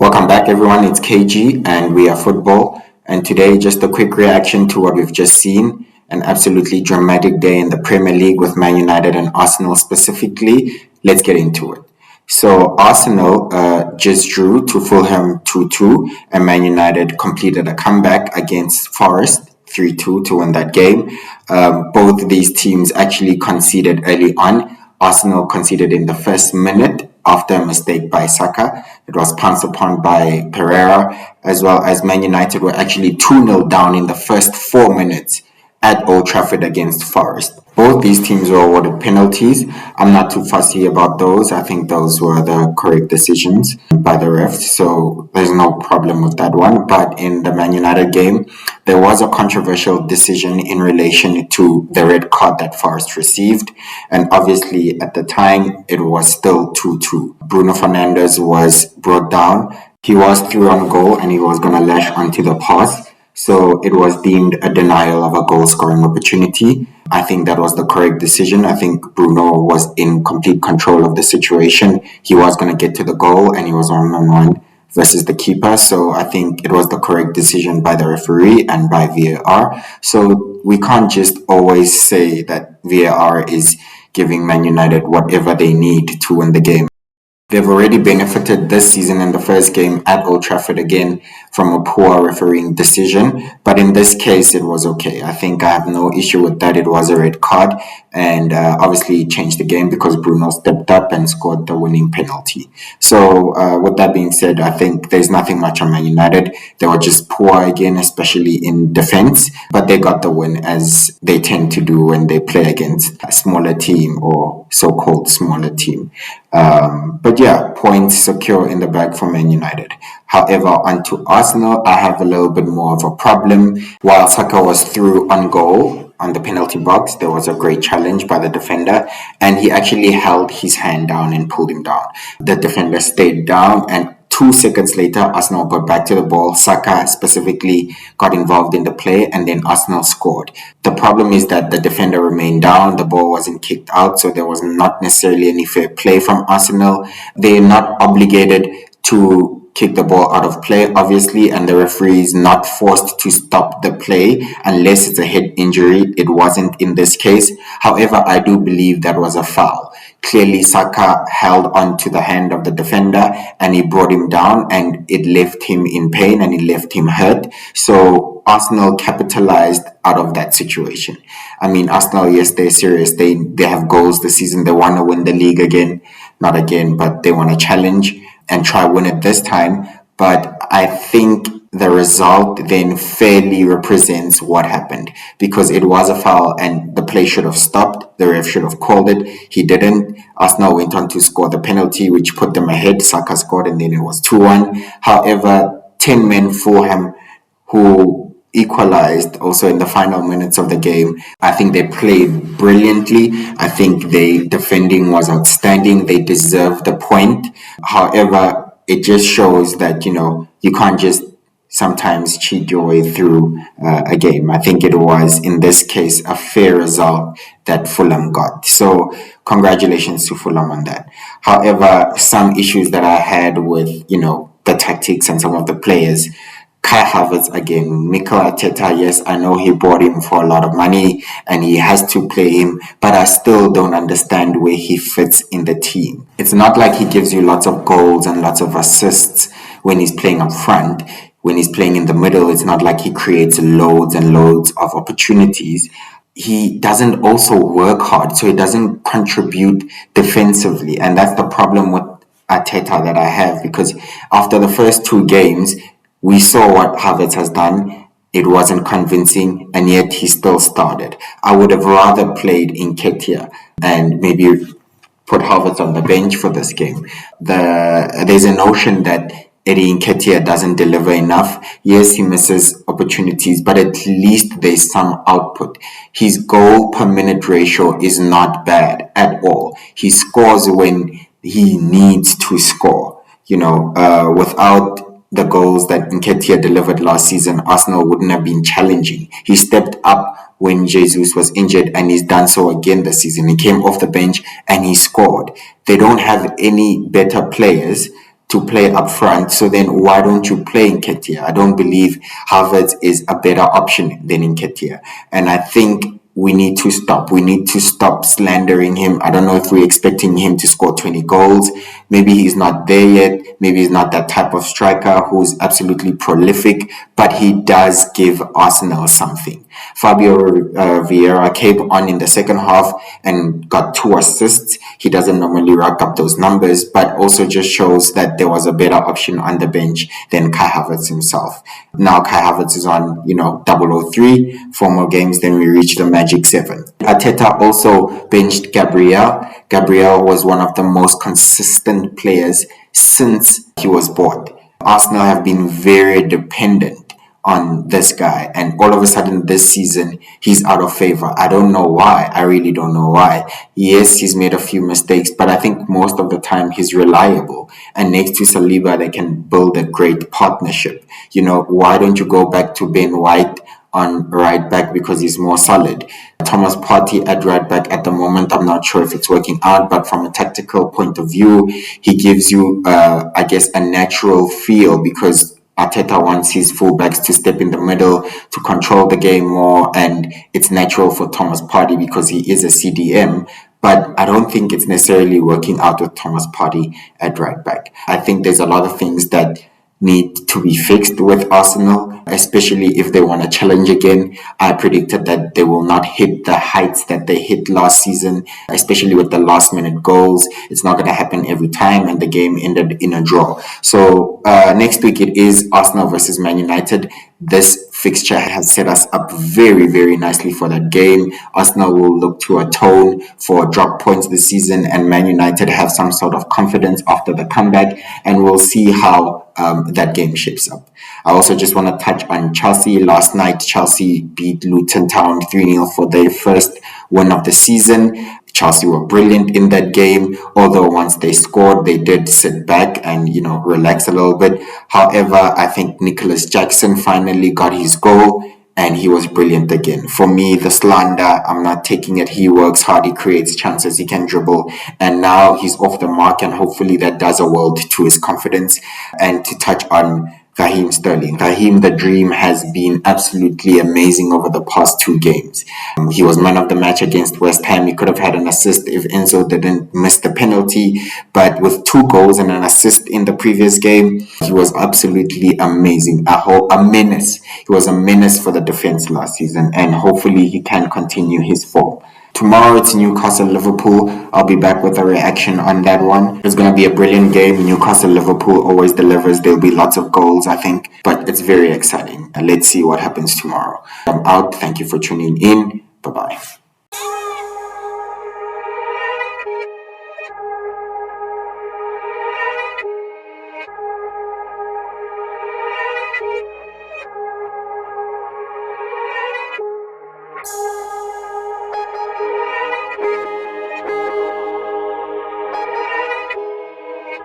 Welcome back, everyone. It's KG and Wearefootball. And today, just a quick reaction to what we've just seen. An absolutely dramatic day in the Premier League with Man United and Arsenal specifically. Let's get into it. So, Arsenal just drew to Fulham 2-2, and Man United completed a comeback against Forrest 3-2 to win that game. Both these teams actually conceded early on. Arsenal conceded in the first minute after a mistake by Saka. It was pounced upon by Pereira, as well as Man United were actually 2-0 down in the first 4 minutes at Old Trafford against Forest. Both these teams were awarded penalties. I'm not too fussy about those. I think those were the correct decisions by the refs, so there's no problem with that one. But in the Man United game, there was a controversial decision in relation to the red card that Forrest received. And obviously, at the time, it was still 2-2. Bruno Fernandes was brought down. He was through on goal and he was going to lash onto the pass. So it was deemed a denial of a goal scoring opportunity. I think that was the correct decision. I think Bruno was in complete control of the situation. He was going to get to the goal and he was 1-on-1 versus the keeper. So I think it was the correct decision by the referee and by VAR. So we can't just always say that VAR is giving Man United whatever they need to win the game. They've already benefited this season in the first game at Old Trafford again from a poor refereeing decision. But in this case, it was okay. I think I have no issue with that. It was a red card and obviously it changed the game because Bruno stepped up and scored the winning penalty. So with that being said, I think there's nothing much on Man United. They were just poor again, especially in defense. But they got the win as they tend to do when they play against a smaller team or so-called smaller team. But yeah, points secure in the bag for Man United. However, onto Arsenal, I have a little bit more of a problem. While Saka was through on goal on the penalty box, there was a great challenge by the defender, and he actually held his hand down and pulled him down. The defender stayed down, and 2 seconds later, Arsenal got back to the ball. Saka specifically got involved in the play, and then Arsenal scored. The problem is that the defender remained down. The ball wasn't kicked out, so there was not necessarily any fair play from Arsenal. They're not obligated to kick the ball out of play, obviously, and the referee is not forced to stop the play unless it's a head injury. It wasn't in this case. However, I do believe that was a foul. Clearly, Saka held on to the hand of the defender and he brought him down, and it left him in pain and it left him hurt. So Arsenal capitalized out of that situation. I mean, Arsenal, yes, they're serious. They have goals this season. They want to win the league again. Not again, but they want to challenge and try win it this time. But I think the result then fairly represents what happened, because it was a foul and the play should have stopped. The ref should have called it. He didn't. Arsenal went on to score the penalty, which put them ahead. Saka scored and then it was 2-1. However, 10 men Fulham, who equalized also in the final minutes of the game, I think they played brilliantly. I think their defending was outstanding. They deserved the point. However, it just shows that, you can't just sometimes cheat your way through a game. I think it was, in this case, a fair result that Fulham got. So congratulations to Fulham on that. However, some issues that I had with, the tactics and some of the players, Kai Havertz again, Mikel Arteta, yes, I know he bought him for a lot of money and he has to play him, but I still don't understand where he fits in the team. It's not like he gives you lots of goals and lots of assists when he's playing up front. When he's playing in the middle, it's not like he creates loads and loads of opportunities. He doesn't also work hard, so he doesn't contribute defensively. And that's the problem with Arteta that I have, because after the first 2 games, we saw what Havertz has done. It wasn't convincing, and yet he still started. I would have rather played Nketiah and maybe put Havertz on the bench for this game. There's a notion that Eddie Nketiah doesn't deliver enough. Yes, he misses opportunities, but at least there's some output. His goal per minute ratio is not bad at all. He scores when he needs to score. Without the goals that Nketiah delivered last season, Arsenal wouldn't have been challenging. He stepped up when Jesus was injured, and he's done so again this season. He came off the bench and he scored. They don't have any better players to play up front. So then why don't you play Nketiah? I don't believe Havertz is a better option than Nketiah. And I think we need to stop. We need to stop slandering him. I don't know if we're expecting him to score 20 goals. Maybe he's not there yet. Maybe he's not that type of striker who's absolutely prolific, but he does give Arsenal something. Fabio Vieira came on in the second half and got 2 assists. He doesn't normally rack up those numbers, but also just shows that there was a better option on the bench than Kai Havertz himself. Now Kai Havertz is on, 003, 4 more games, then we reach the Magic 7. Arteta also benched Gabriel. Gabriel was one of the most consistent players since he was bought. Arsenal have been very dependent on this guy, and all of a sudden this season he's out of favor. I don't know why. I really don't know why. Yes, he's made a few mistakes, but I think most of the time he's reliable, and next to Saliba they can build a great partnership. Why don't you go back to Ben White on right back, because he's more solid? Thomas Partey at right back at the moment, I'm not sure if it's working out, but from a tactical point of view, he gives you I guess a natural feel, because Arteta wants his fullbacks to step in the middle to control the game more, and it's natural for Thomas Partey because he is a CDM. But I don't think it's necessarily working out with Thomas Partey at right back. I think there's a lot of things that need to be fixed with Arsenal, especially if they want to challenge again. I predicted that they will not hit the heights that they hit last season, especially with the last minute goals. It's not going to happen every time, and the game ended in a draw. So next week it is Arsenal versus Man United. This fixture has set us up very, very nicely for that game. Arsenal will look to atone for drop points this season, and Man United have some sort of confidence after the comeback, and we'll see how that game shapes up. I also just want to touch on Chelsea. Last night, Chelsea beat Luton Town 3-0 for their first win of the season. Chelsea were brilliant in that game, although once they scored, they did sit back and, relax a little bit. However, I think Nicholas Jackson finally got his goal, and he was brilliant again. For me, the slander, I'm not taking it. He works hard, he creates chances, he can dribble, and now he's off the mark, and hopefully that does a world to his confidence. And to touch on Raheem Sterling. Raheem the Dream has been absolutely amazing over the past 2 games. He was man of the match against West Ham. He could have had an assist if Enzo didn't miss the penalty, but with 2 goals and an assist in the previous game, he was absolutely amazing. A menace. He was a menace for the defense last season, and hopefully he can continue his form. Tomorrow it's Newcastle-Liverpool. I'll be back with a reaction on that one. It's going to be a brilliant game. Newcastle-Liverpool always delivers. There'll be lots of goals, I think, but it's very exciting. And let's see what happens tomorrow. I'm out. Thank you for tuning in. Bye-bye.